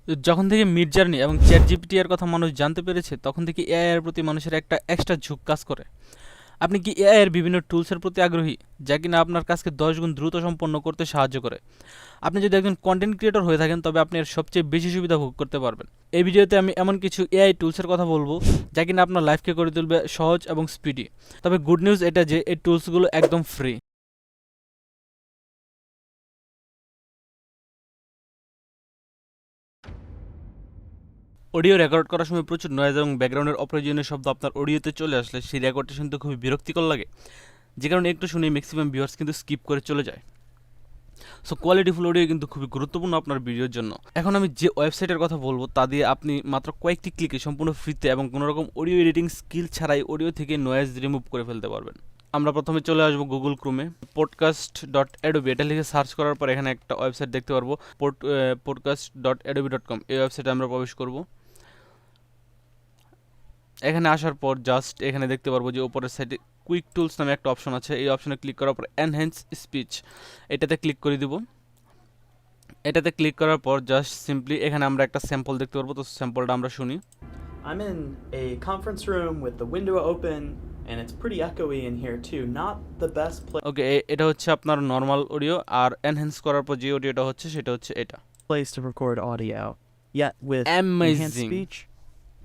যখন থেকে mid journey এবং চ্যাট জিপিটি এর কথা মানুষ জানতে পেরেছে, তখন থেকে এআই এর প্রতি মানুষের একটা এক্সট্রা ঝোঁক কাজ করে। আপনি কি এআই এর বিভিন্ন টুলসের প্রতি আগ্রহী, যা কিনা আপনার কাজকে 10 গুণ দ্রুত সম্পন্ন করতে সাহায্য করে? আপনি যদি একজন কন্টেন্ট ক্রিয়েটর হয়ে থাকেন, তবে আপনি এর সবচেয়ে বেশি সুবিধা ভোগ করতে পারবেন। এই ভিডিওতে আমি এমন কিছু এআই টুলসের কথা বলবো, যা কিনা আপনার লাইফকে করে তুলবে সহজ এবং স্পিডি। তবে গুড নিউজ এটা যে এই টুলসগুলো একদম ফ্রি। অডিও রেকর্ড করার সময় প্রচুর নয়েজ এবং ব্যাকগ্রাউন্ডের অপ্রয়োজনীয় শব্দ আপনার অডিওতে চলে আসলে সেই রেকর্ডটা শুনতে খুবই বিরক্তিকর লাগে, যে কারণে একটু শুনে ম্যাক্সিমাম ভিউয়ার্স কিন্তু স্কিপ করে চলে যায়। সো কোয়ালিটিফুল অডিও কিন্তু খুবই গুরুত্বপূর্ণ আপনার ভিডিওর জন্য। এখন আমি যে ওয়েবসাইটের কথা বলবো, তা দিয়ে আপনি মাত্র কয়েকটি ক্লিকে সম্পূর্ণ ফ্রিতে এবং কোনো রকম অডিও এডিটিং স্কিল ছাড়াই অডিও থেকে নয়েজ রিমুভ করে ফেলতে পারবেন। আমরা প্রথমে চলে আসবো গুগল ক্রোমে, podcast.adobe এটা লিখে সার্চ করার পর এখানে একটা ওয়েবসাইট দেখতে পারবো, podcast.adobe.com। এই ওয়েবসাইটে আমরা প্রবেশ করব। এখানে আসার পর জাস্ট এখানে দেখতে পারবো যে উপরের সাইডে কুইক টুলস নামে একটা অপশন আছে। এই অপশনে ক্লিক করার পর এনহ্যান্স স্পিচ এটাতে ক্লিক করে দিব। এটাতে ক্লিক করার পর জাস্ট সিম্পলি এখানে আমরা একটা স্যাম্পল দেখতে পারবো, তো স্যাম্পলটা আমরা শুনি। I'm in a conference room with the window open and it's pretty echoey in here too. Not the best ওকে, এটা হচ্ছে আপনার নর্মাল অডিও, আর এনহ্যান্স করার পর যে অডিওটা হচ্ছে সেটা হচ্ছে এটা। place to record audio. Yet with enhanced amazing, speech,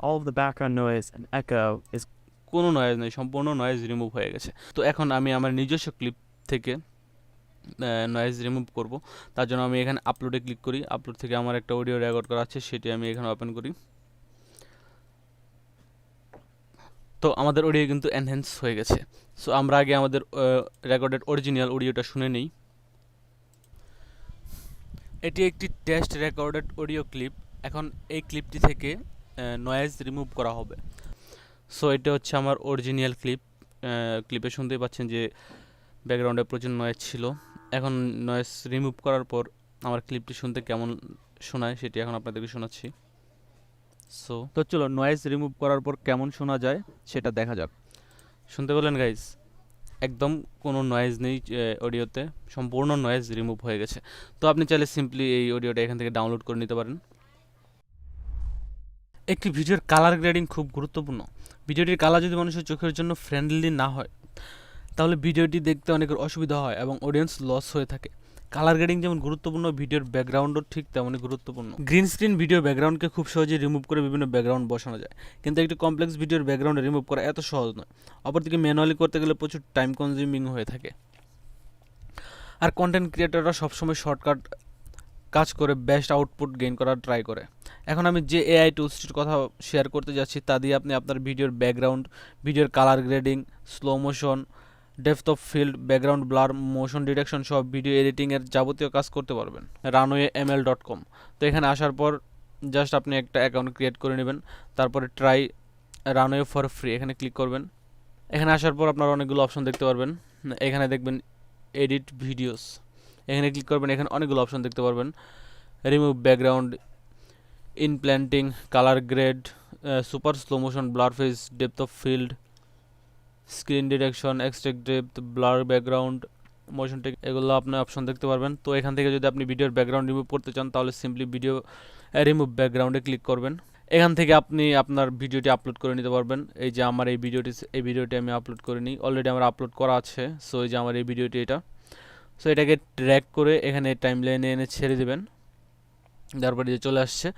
all of the background noise and echo is কোনো নয়েজ নেই, সম্পূর্ণ নয়েজ রিমুভ হয়ে গেছে। তো এখন আমি আমার নিজস্ব ক্লিপ থেকে নয়েজ রিমুভ করব। তার জন্য আমি এখানে আপলোডে ক্লিক করি। আপলোড থেকে আমার একটা অডিও রেকর্ড করা আছে, সেটি আমি এখানে ওপেন করি। তো আমাদের অডিও কিন্তু এনহ্যান্স হয়ে গেছে। সো আমরা আগে আমাদের রেকর্ডেড অরিজিনাল অডিওটা শুনে নিই। এটি একটি টেস্ট রেকর্ডেড অডিও ক্লিপ। এখন এই ক্লিপটি থেকে নয়েজ রিমুভ করা হবে। সো এটা হচ্ছে আমার অরিজিনাল ক্লিপ। ক্লিপে শুনতেই পাচ্ছেন যে ব্যাকগ্রাউন্ডে প্রচুর নয়েজ ছিল। এখন নয়েজ রিমুভ করার পর আমার ক্লিপটি শুনতে কেমন শোনায় সেটি এখন আপনাদেরকে শোনাচ্ছি। সো তো চলো নয়েজ রিমুভ করার পর কেমন শোনা যায় সেটা দেখা যাক। শুনতে পেলেন গাইজ? একদম কোনো নয়েজ নেই অডিওতে, সম্পূর্ণ নয়েজ রিমুভ হয়ে গেছে। তো আপনি চাইলে সিম্পলি এই অডিওটা এখান থেকে ডাউনলোড করে নিতে পারেন। একটি ভিডিওর কালার গ্রেডিং খুব গুরুত্বপূর্ণ। ভিডিওটির কালার যদি মানুষের চোখের জন্য ফ্রেন্ডলি না হয়, তাহলে ভিডিওটি দেখতে অনেকের অসুবিধা হয় এবং অডিয়েন্স লস হয়ে থাকে। কালার গ্রেডিং যেমন গুরুত্বপূর্ণ, ভিডিওর ব্যাকগ্রাউন্ডও ঠিক তেমনই গুরুত্বপূর্ণ। গ্রিন স্ক্রিন ভিডিও ব্যাকগ্রাউন্ডকে খুব সহজেই রিমুভ করে বিভিন্ন ব্যাকগ্রাউন্ড বসানো যায়, কিন্তু একটি কমপ্লেক্স ভিডিওর ব্যাকগ্রাউন্ড রিমুভ করা এত সহজ নয়। অপরদিকে ম্যানুয়ালি করতে গেলে প্রচুর টাইম কনজিউমিং হয়ে থাকে। আর কন্টেন্ট ক্রিয়েটররা সবসময় শর্টকাট কাজ করে বেস্ট আউটপুট গেইন করার ট্রাই করে। এখন আমি যে এআই টুলসটির কথা শেয়ার করতে যাচ্ছি, তা দিয়ে আপনি আপনার ভিডিওর ব্যাকগ্রাউন্ড, ভিডিওর colour grading, slow motion, depth of field, background blur, motion detection সব ভিডিও এডিটিংয়ের যাবতীয় কাজ করতে পারবেন। runway.ml.com। তো এখানে আসার পর জাস্ট আপনি একটা অ্যাকাউন্ট ক্রিয়েট করে নেবেন। তারপরে ট্রাই রানওয়ে ফর ফ্রি এখানে ক্লিক করবেন। এখানে আসার পর আপনারা অনেকগুলো অপশন দেখতে পারবেন। এখানে দেখবেন এডিট ভিডিওস, এখানে ক্লিক করবেন। এখানে অনেকগুলো অপশন দেখতে পারবেন, remove background, implanting, colour grade, super slow motion, blur face, depth of field, screen detection, extract depth, blur background, motion tech, এগুলো আপনি অপশন দেখতে পারবেন। তো এখান থেকে যদি আপনি ভিডিওর ব্যাকগ্রাউন্ড রিমুভ করতে চান, তাহলে সিম্পলি ভিডিও রিমুভ ব্যাকগ্রাউন্ডে ক্লিক করবেন। এখান থেকে আপনি আপনার ভিডিওটি আপলোড করে নিতে পারবেন। এই যে আমার এই ভিডিওটি আমি আপলোড করে নিই, অলরেডি আমার আপলোড করা আছে। সো এই যে আমার এই ভিডিওটি এটা। সো এটাকে ট্র্যাক করে এখানে টাইম লাইনে এনে ছেড়ে দেবেন। তারপরে যে চলে আসছে,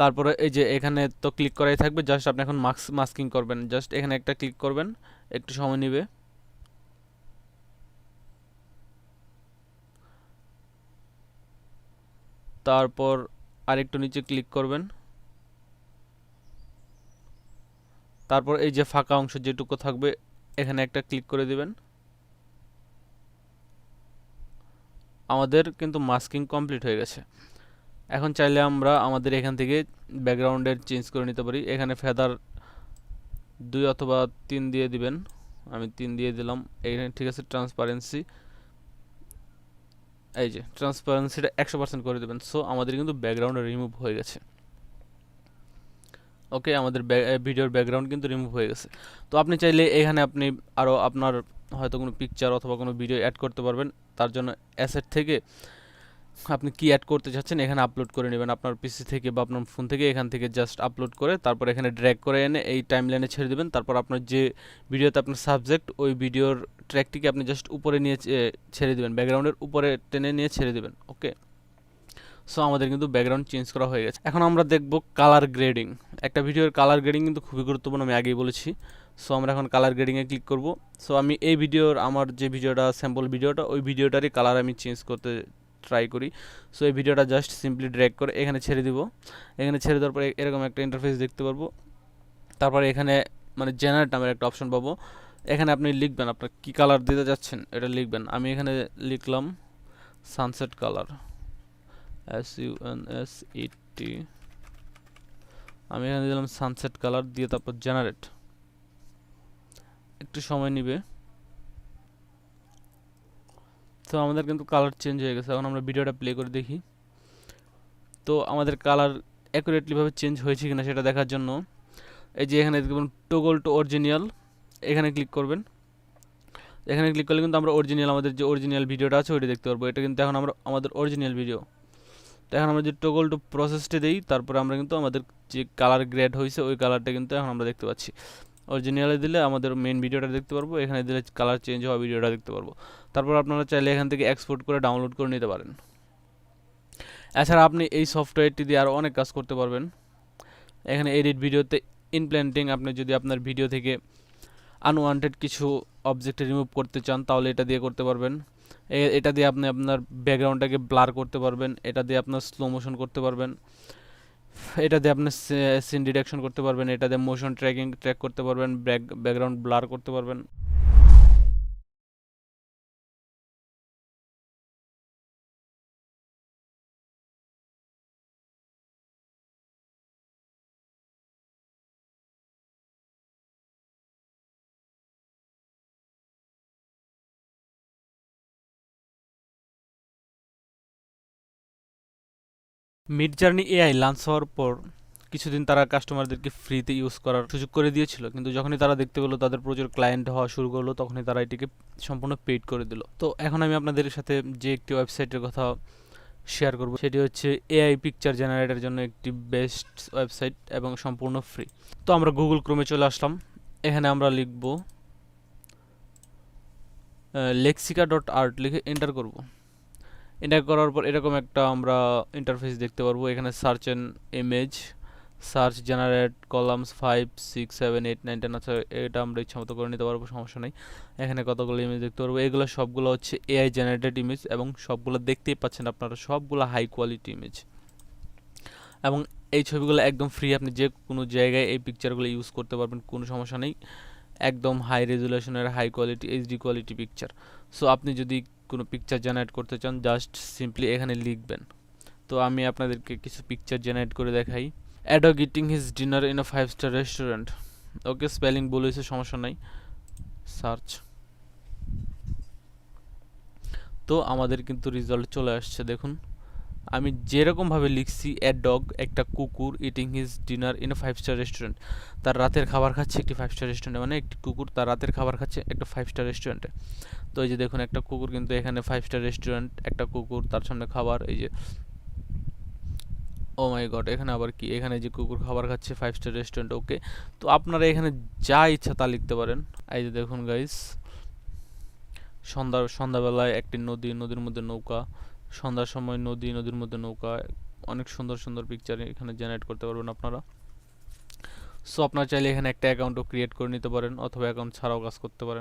তারপরে এই যে এখানে তো ক্লিক করাই থাকবে। জাস্ট আপনি এখন মাস্কিং করবেন। জাস্ট এখানে একটা ক্লিক করবেন, একটু সময় নেবে। তারপর আরেকটু নিচে ক্লিক করবেন। তারপর এই যে ফাঁকা অংশ যেটুকু থাকবে, এখানে একটা ক্লিক করে দিবেন। আমাদের কিন্তু মাস্কিং কমপ্লিট হয়ে গেছে। এখন চাইলে আমরা আমাদের এখান থেকে ব্যাকগ্রাউন্ডের চেঞ্জ করে নিতে পারি। এখানে ফেদার 2 অথবা 3 দিয়ে দিবেন। আমি 3 দিয়ে দিলাম। এখানে ঠিক আছে। ট্রান্সপারেন্সি, এই যে ট্রান্সপারেন্সিটা 100% করে দেবেন। সো আমাদের কিন্তু ব্যাকগ্রাউন্ড রিমুভ হয়ে গেছে। ওকে, আমাদের ভিডিওর ব্যাকগ্রাউন্ড কিন্তু রিমুভ হয়ে গেছে। তো আপনি চাইলে এখানে আপনি আরও আপনার হয়তো কোনো পিকচার অথবা কোনো ভিডিও অ্যাড করতে পারবেন। তার জন্য অ্যাসেট থেকে আপনি কি অ্যাড করতে চাচ্ছেন এখানে আপলোড করে নেবেন আপনার পিসি থেকে বা আপনার ফোন থেকে, এখান থেকে জাস্ট আপলোড করে তারপর এখানে ড্র্যাগ করে এনে এই টাইমলাইনে ছেড়ে দেবেন। তারপর আপনার যে ভিডিওতে আপনার সাবজেক্ট, ওই ভিডিওর ট্র্যাকটিকে আপনি জাস্ট উপরে নিয়ে ছেড়ে দেবেন, ব্যাকগ্রাউন্ডের উপরে টেনে নিয়ে ছেড়ে দেবেন। ওকে, সো আমাদের কিন্তু ব্যাকগ্রাউন্ড চেঞ্জ করা হয়ে গেছে। এখন আমরা দেখব কালার গ্রেডিং। একটা ভিডিওর কালার গ্রেডিং কিন্তু খুবই গুরুত্বপূর্ণ, আমি আগেই বলেছি। সো আমরা এখন কালার গ্রেডিংয়ে ক্লিক করব। সো আমি এই ভিডিওর, আমার যে ভিডিওটা স্যাম্পল ভিডিওটা, ওই ভিডিওটারই কালার আমি চেঞ্জ করতে ট্রাই করি। সো এই ভিডিওটা জাস্ট সিম্পলি ড্র্যাগ করে এখানে ছেড়ে দিব। এখানে ছেড়ে দেওয়ার পরে এরকম একটা ইন্টারফেস দেখতে পারবো। তারপরে এখানে মানে জেনারেট নামের একটা অপশন পাবো। এখানে আপনি লিখবেন আপনার কী কালার দিতে যাচ্ছেন, এটা লিখবেন। আমি এখানে লিখলাম সানসেট কালার, SUNSET। আমি এখানে দিলাম সানসেট কালার দিয়ে তারপর জেনারেট। একটু সময় নেবে। তো আমাদের কিন্তু কালার চেঞ্জ হয়ে গেছে। এখন আমরা ভিডিওটা প্লে করে দেখি। তো আমাদের কালার অ্যাকুরেটলি ভাবে চেঞ্জ হয়েছে কিনা সেটা দেখার জন্য এই যে এখানে দেখবেন টগল টু অরিজিনাল, এখানে ক্লিক করবেন। এখানে ক্লিক করলে কিন্তু আমরা অরিজিনাল, আমাদের যে অরিজিনাল ভিডিওটা আছে ওইটা দেখতে পারবো। এটা কিন্তু এখন আমরা আমাদের অরিজিনাল ভিডিও। তো এখন আমরা যে টগল টু প্রসেসটা দিই, তারপরে আমরা কিন্তু আমাদের যে কালার গ্রেড হয়েছে ওই কালারটা কিন্তু এখন আমরা দেখতে পাচ্ছি। অরিজিনালে দিলে আমাদের মেন ভিডিওটা দেখতে পারবো, এখানে দিলে কালার চেঞ্জ হওয়া ভিডিওটা দেখতে পারবো। তারপর আপনারা চাইলে এখান থেকে এক্সপোর্ট করে ডাউনলোড করে নিতে পারেন। এছাড়া আপনি এই সফটওয়্যারটি দিয়ে আরও অনেক কাজ করতে পারবেন। এখানে এডিট ভিডিওতে ইনপ্ল্যান্টিং, আপনি যদি আপনার ভিডিও থেকে আনওয়ান্টেড কিছু অবজেক্ট রিমুভ করতে চান তাহলে এটা দিয়ে করতে পারবেন। এটা দিয়ে আপনি আপনার ব্যাকগ্রাউন্ডটাকে ব্লার করতে পারবেন, এটা দিয়ে আপনার স্লো মোশন করতে পারবেন, এটা দিয়ে আপনি সিন ডিটেকশন করতে পারবেন, এটা দিয়ে মোশন ট্র্যাক করতে পারবেন, ব্যাকগ্রাউন্ড ব্লার করতে পারবেন। মিড জার্নি এআই লঞ্চ হওয়ার পর কিছুদিন তারা কাস্টমারদেরকে ফ্রিতে ইউজ করার সুযোগ করে দিয়েছিল, কিন্তু যখনই তারা দেখতে পেলো তাদের প্রচুর ক্লায়েন্ট হওয়া শুরু করলো তখনই তারা এটিকে সম্পূর্ণ পেইড করে দিল। তো এখন আমি আপনাদের সাথে যে একটি ওয়েবসাইটের কথা শেয়ার করব সেটি হচ্ছে এআই পিকচার জেনারেটরের জন্য একটি বেস্ট ওয়েবসাইট এবং সম্পূর্ণ ফ্রি। তো আমরা গুগল ক্রোমে চলে আসলাম। এখানে আমরা লিখব lexica.art লিখে এন্টার করব। এন্টার করার পর এরকম একটা আমরা ইন্টারফেস দেখতে পারবো। এখানে search and image, search generate columns 5 6 7 8 9 10 আছে, এটা আমরা ইচ্ছা মতো করে নিতে পারবো, সমস্যা নেই। এখানে কতগুলো ইমেজ দেখতে পারবো, এগুলো সবগুলো হচ্ছে এআই জেনারেটেড ইমেজ এবং সবগুলো দেখতেই পাচ্ছেন আপনারা, সবগুলো হাই কোয়ালিটি ইমেজ এবং এই ছবিগুলো একদম ফ্রি। আপনি যে কোনো জায়গায় এই পিকচারগুলো ইউজ করতে পারবেন, কোনো সমস্যা নেই। একদম হাই রেজুলেশনের high quality HD quality picture. So আপনি যদি কোনো পিকচার জেনারেট করতে চান জাস্ট সিম্পলি এখানে লিখবেন। তো আমি আপনাদেরকে কিছু পিকচার জেনারেট করে দেখাই। A dog eating his dinner in a 5-star restaurant. Okay, spelling ভুল হয়েছে, সমস্যা নাই, সার্চ। তো আমাদের কিন্তু রেজাল্ট চলে আসছে, দেখুন আমি যেরকমভাবে লিখছি এ ডগ, একটা কুকুর, eating his dinner in a 5-স্টার রেস্টুরেন্ট, তার রাতের খাবার খাচ্ছে একটি 5-স্টার রেস্টুরেন্টে, মানে একটি কুকুর তার রাতের খাবার খাচ্ছে একটা 5-স্টার রেস্টুরেন্টে। তো এই যে দেখুন একটা কুকুর কিন্তু এখানে 5-স্টার রেস্টুরেন্ট, একটা কুকুর, তার সামনে খাবার, এই যে ও মাই গড, এখানে আবার কি, এখানে যে কুকুর খাবার খাচ্ছে 5-স্টার রেস্টুরেন্ট। ওকে, তো আপনারা এখানে যা ইচ্ছা তা লিখতে পারেন। এই যে দেখুন গাইস, সন্ধ্যাবেলায় একটি নদী, নদীর মধ্যে নৌকা, সন্ধ্যার সময় নদী, নদীর মধ্যে নৌকা, অনেক সুন্দর সুন্দর পিকচার এখানে জেনারেট করতে পারবেন আপনারা। সো আপনারা চাইলে এখানে একটা অ্যাকাউন্টও ক্রিয়েট করে নিতে পারেন অথবা অ্যাকাউন্ট ছাড়াও কাজ করতে পারেন।